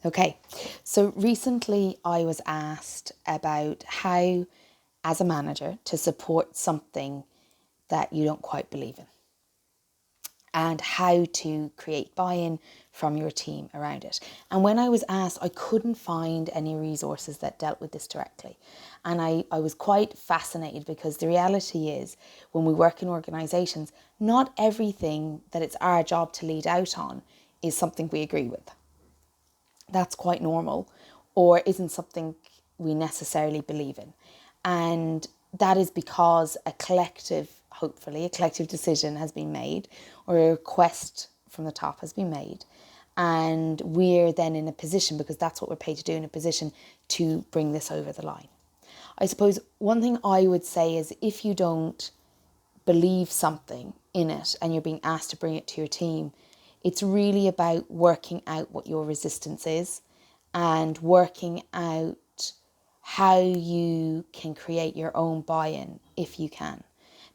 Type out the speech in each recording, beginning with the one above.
Okay, so recently I was asked about how, as a manager, to support something that you don't quite believe in and how to create buy-in from your team around it. And when I was asked, I couldn't find any resources that dealt with this directly. And I was quite fascinated because the reality is when we work in organisations, not everything that it's our job to lead out on is something we agree with. That's quite normal, or isn't something we necessarily believe in. And that is because hopefully a collective decision has been made, or a request from the top has been made. And we're then in a position, because that's what we're paid to do, in a position to bring this over the line. I suppose one thing I would say is if you don't believe something in it and you're being asked to bring it to your team, it's really about working out what your resistance is and working out how you can create your own buy-in if you can.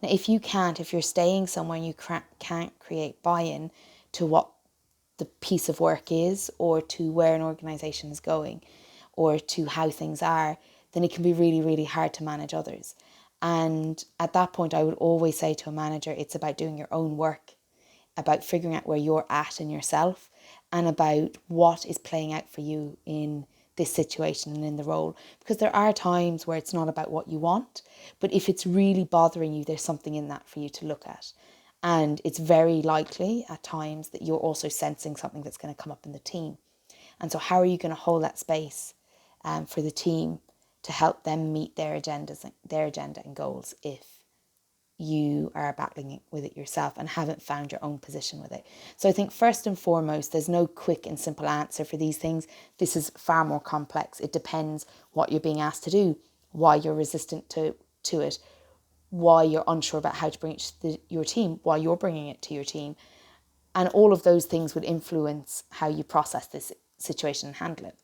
Now, if you can't, if you're staying somewhere and you can't create buy-in to what the piece of work is or to where an organisation is going or to how things are, then it can be really, really hard to manage others. And at that point, I would always say to a manager, it's about doing your own work, about figuring out where you're at in yourself and about what is playing out for you in this situation and in the role. Because there are times where it's not about what you want, but if it's really bothering you, there's something in that for you to look at. And it's very likely at times that you're also sensing something that's going to come up in the team. And so how are you going to hold that space for the team to help them meet their agenda and goals if you are battling with it yourself and haven't found your own position with it? So I think first and foremost, there's no quick and simple answer for these things. This is far more complex. It depends what you're being asked to do, why you're resistant to it, why you're unsure about how to bring it to your team, why you're bringing it to your team. And all of those things would influence how you process this situation and handle it.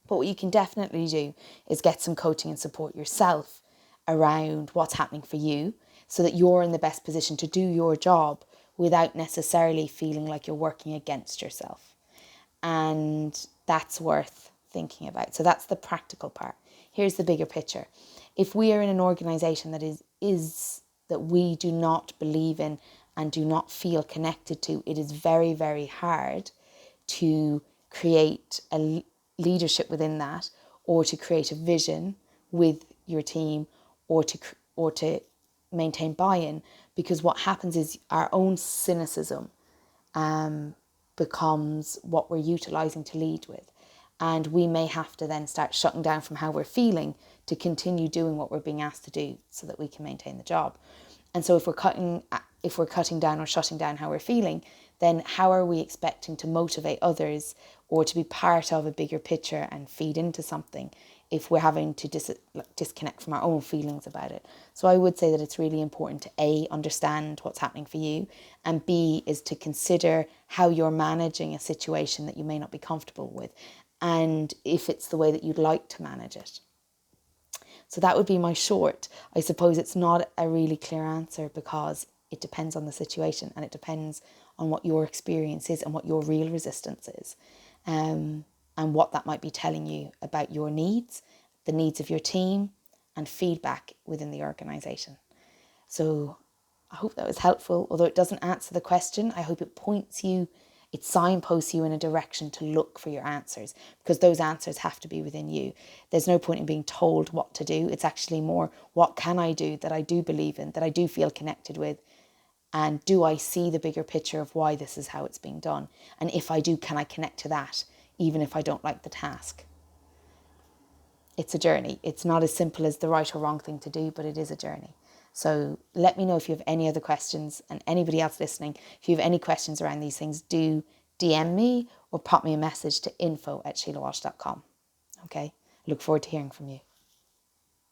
But what you can definitely do is get some coaching and support yourself around what's happening for you so that you're in the best position to do your job without necessarily feeling like you're working against yourself. And that's worth thinking about. So that's the practical part. Here's the bigger picture. If we are in an organisation that is that we do not believe in and do not feel connected to, it is very, very hard to create a leadership within that, or to create a vision with your team, or to maintain buy-in, because what happens is our own cynicism becomes what we're utilising to lead with. And we may have to then start shutting down from how we're feeling to continue doing what we're being asked to do so that we can maintain the job. And so if we're cutting down or shutting down how we're feeling, then how are we expecting to motivate others or to be part of a bigger picture and feed into something if we're having to disconnect from our own feelings about it? So I would say that it's really important to A, understand what's happening for you, and B, is to consider how you're managing a situation that you may not be comfortable with, and if it's the way that you'd like to manage it. So that would be my short. I suppose it's not a really clear answer because it depends on the situation and it depends on what your experience is and what your real resistance is, and what that might be telling you about your needs, the needs of your team, and feedback within the organisation. So I hope that was helpful. Although it doesn't answer the question, I hope it signposts you in a direction to look for your answers, because those answers have to be within you. There's no point in being told what to do. It's actually more, what can I do that I do believe in, that I do feel connected with? And do I see the bigger picture of why this is how it's being done? And if I do, can I connect to that, even if I don't like the task? It's a journey. It's not as simple as the right or wrong thing to do, but it is a journey. So let me know if you have any other questions, and anybody else listening, if you have any questions around these things, do DM me or pop me a message to info@sheilawalsh.com. Okay, I look forward to hearing from you.